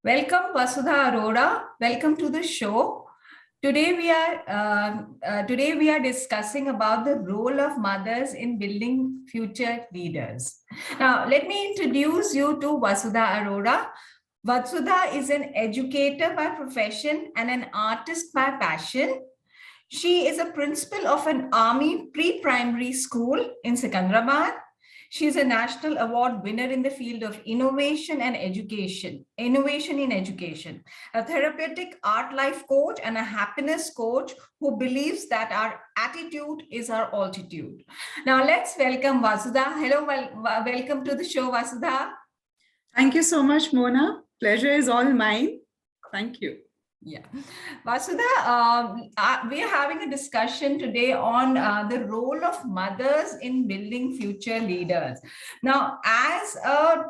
Welcome, Vasudha Arora. Welcome to the show. Today we are discussing about the role of mothers in building future leaders. Now, let me introduce you to Vasudha Arora. Vasudha is an educator by profession and an artist by passion. She is a principal of an army pre-primary school in Secunderabad. She is a national award winner in the field of innovation in education, a therapeutic art life coach and a happiness coach who believes that our attitude is our altitude. Now let's welcome Vasudha. Hello, welcome to the show, Vasudha. Thank you so much, Mona. Pleasure is all mine. Thank you. Yeah. Vasudha, we are having a discussion today on the role of mothers in building future leaders. Now, as a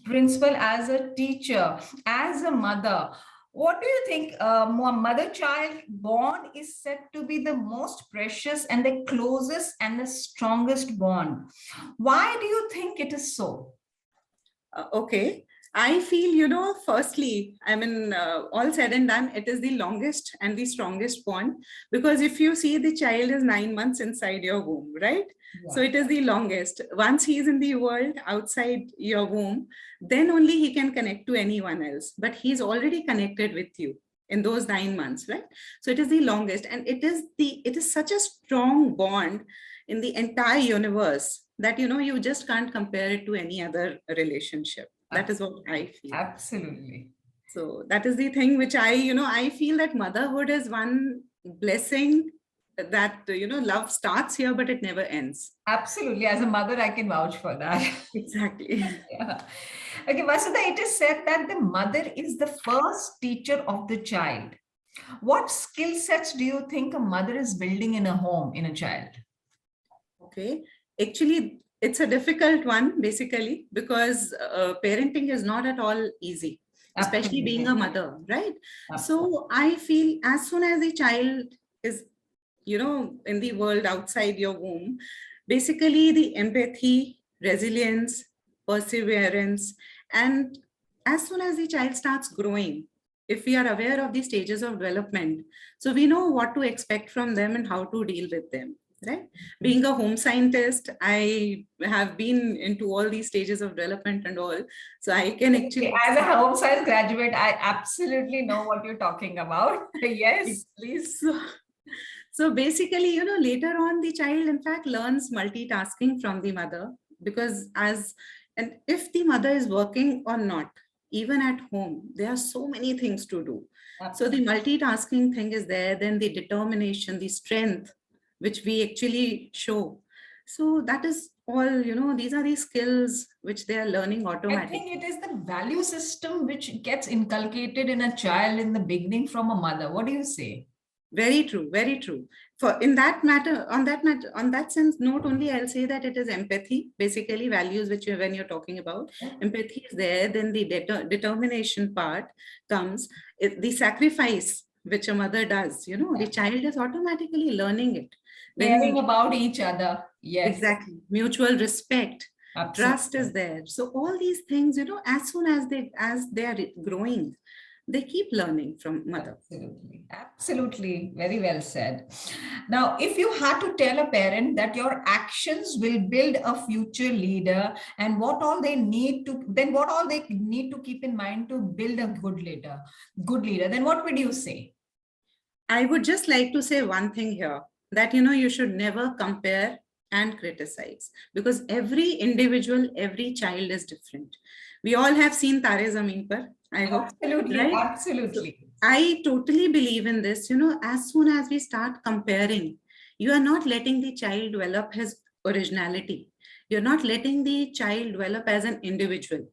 principal, as a teacher, as a mother, what do you think mother-child bond is said to be the most precious and the closest and the strongest bond? Why do you think it is so? Okay. I feel, firstly, all said and done, it is the longest and the strongest bond, because if you see the child is 9 months inside your womb, right? Yeah. So it is the longest. Once he is in the world outside your womb, then only he can connect to anyone else. But he's already connected with you in those 9 months, right? So it is the longest, and it is such a strong bond in the entire universe that, you just can't compare it to any other relationship. That is what I feel. Absolutely. So that is the thing which I feel that motherhood is one blessing that, love starts here, but it never ends. Absolutely. As a mother, I can vouch for that. Exactly. Yeah. Okay, Vasudha, it is said that the mother is the first teacher of the child. What skill sets do you think a mother is building in a home, in a child? Okay. Actually, it's a difficult one, basically, because parenting is not at all easy, especially being a mother, right? Absolutely. So I feel as soon as the child is, in the world outside your womb, basically the empathy, resilience, perseverance, and as soon as the child starts growing, if we are aware of the stages of development, so we know what to expect from them and how to deal with them. Right? Being a home scientist, I have been into all these stages of development and all. So I can actually... As a home science graduate, I absolutely know what you're talking about. Yes, please. So basically, later on the child, in fact, learns multitasking from the mother, because and if the mother is working or not, even at home, there are so many things to do. Absolutely. So the multitasking thing is there, then the determination, the strength, which we actually show. So that is all, these are the skills which they are learning automatically. I think it is the value system which gets inculcated in a child in the beginning from a mother. What do you say? Very true, very true. On that sense, not only I'll say that it is empathy, basically values which when you're talking about, empathy is there, then the determination part comes, the sacrifice which a mother does, the child is automatically learning it. Caring about each other. Yes. Exactly. Mutual respect. Absolutely. Trust is there. So all these things, as soon as they are growing, they keep learning from mother. Absolutely. Very well said. Now, if you had to tell a parent that your actions will build a future leader and what all they need to keep in mind to build a good leader, then what would you say? I would just like to say one thing here, that, you should never compare and criticize, because every individual, every child is different. We all have seen Tare Zameen Par, I hope. Absolutely, right? Absolutely. So I totally believe in this, as soon as we start comparing, you are not letting the child develop his originality. You're not letting the child develop as an individual.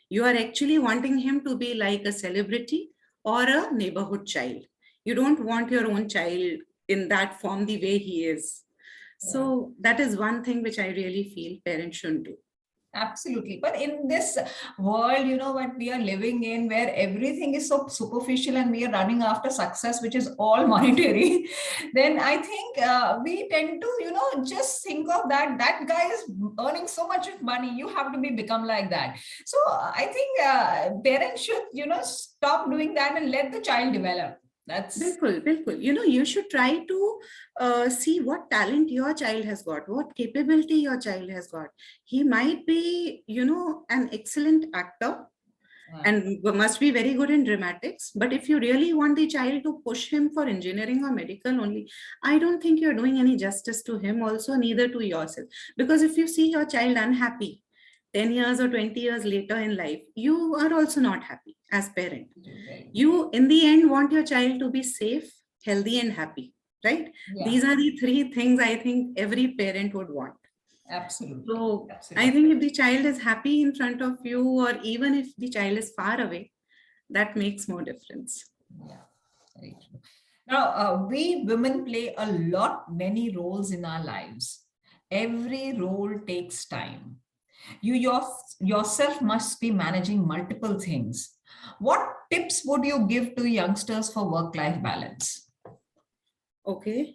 You are actually wanting him to be like a celebrity or a neighborhood child. You don't want your own child in that form, the way he is. So that is one thing which I really feel parents shouldn't do. Absolutely. But in this world, what we are living in, where everything is so superficial and we are running after success, which is all monetary, then I think we tend to, just think of that guy is earning so much of money. You have to become like that. So I think parents should, stop doing that and let the child develop. That's Bilkul, bilkul. You should try to see what talent your child has got, what capability your child has got. He might be, an excellent actor and must be very good in dramatics. But if you really want the child to push him for engineering or medical only, I don't think you're doing any justice to him also, neither to yourself. Because if you see your child unhappy 10 years or 20 years later in life, you are also not happy as parent. You, in the end, want your child to be safe, healthy, and happy, right? yeah. These are the three things I think every parent would want. Absolutely. So Absolutely. I think if the child is happy in front of you, or even if the child is far away, that makes more difference. Yeah, very true. Now, we women play many roles in our lives. Every role takes time. Yourself must be managing multiple things. What tips would you give to youngsters for work-life balance? Okay.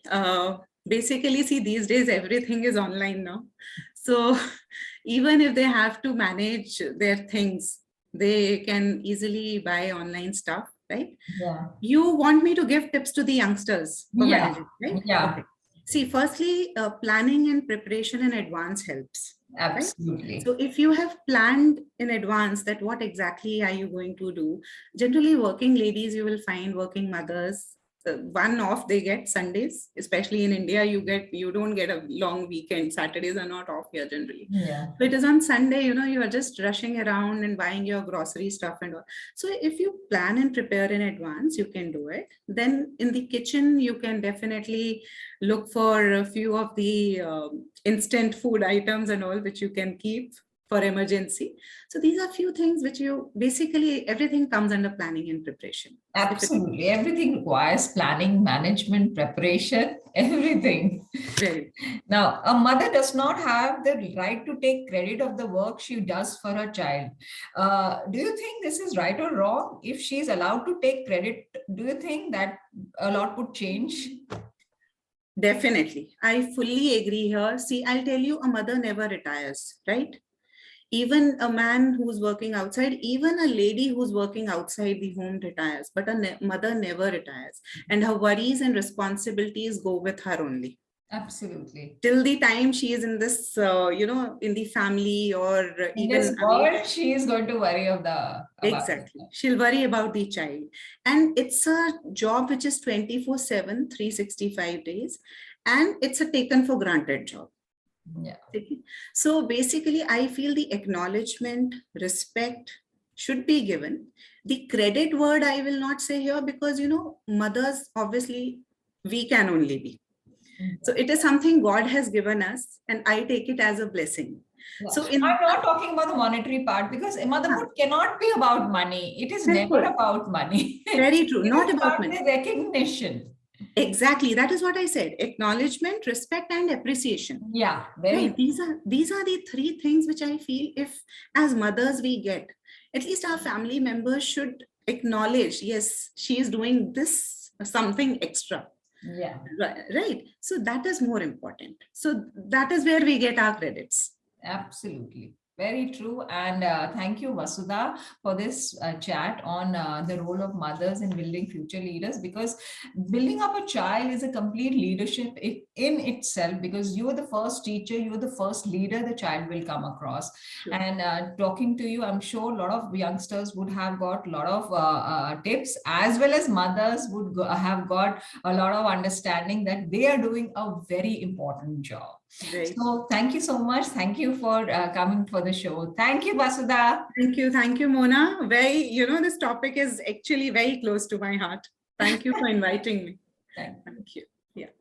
Basically, see, these days everything is online now. So even if they have to manage their things, they can easily buy online stuff, right? Yeah. You want me to give tips to the youngsters for managing, right? Yeah. Okay. See, firstly, planning and preparation in advance helps. Absolutely. Right? So if you have planned in advance that what exactly are you going to do, generally working ladies, you will find working mothers, one off they get Sundays, especially in India, you don't get a long weekend. Saturdays are not off here generally. Yeah. So it is on Sunday, you are just rushing around and buying your grocery stuff and all. So if you plan and prepare in advance, you can do it. Then in the kitchen, you can definitely look for a few of the instant food items and all, which you can keep for emergency. So these are few things which basically everything comes under planning and preparation. Absolutely. Everything requires planning, management, preparation, everything. Very. Now, a mother does not have the right to take credit of the work she does for her child. Do you think this is right or wrong? If she is allowed to take credit, do you think that a lot would change? Definitely. I fully agree here. See, I'll tell you, a mother never retires, right? Even a man who's working outside, even a lady who's working outside the home retires, but a mother never retires. And her worries and responsibilities go with her only. Absolutely. Till the time she is in this, in the family or In even this world, she is going to worry about exactly. She'll worry about the child. And it's a job which is 24/7, 365 days. And it's a taken for granted job. Yeah. So basically, I feel the acknowledgement, respect should be given. The credit word I will not say here because, mothers, obviously, we can only be. So it is something God has given us, and I take it as a blessing. Yeah. So I'm not talking about the monetary part because motherhood cannot be about money. It is never about money. Very true. Not about money. The recognition. Exactly. That is what I said. Acknowledgement, respect, and appreciation. Yeah. Right. These are the three things which I feel if as mothers we get, at least our family members should acknowledge, yes, she is doing this something extra. Yeah. Right. So that is more important. So that is where we get our credits. Absolutely. Very true. And thank you, Vasudha, for this chat on the role of mothers in building future leaders, because building up a child is a complete leadership in itself, because you are the first teacher, you are the first leader the child will come across. Sure. And talking to you, I'm sure a lot of youngsters would have got a lot of tips, as well as mothers would have got a lot of understanding that they are doing a very important job. Right. So thank you so much. Thank you for coming for the show. Thank you, Vasudha. Thank you, Mona. This topic is actually very close to my heart. Thank you for inviting me. Thank you. Yeah.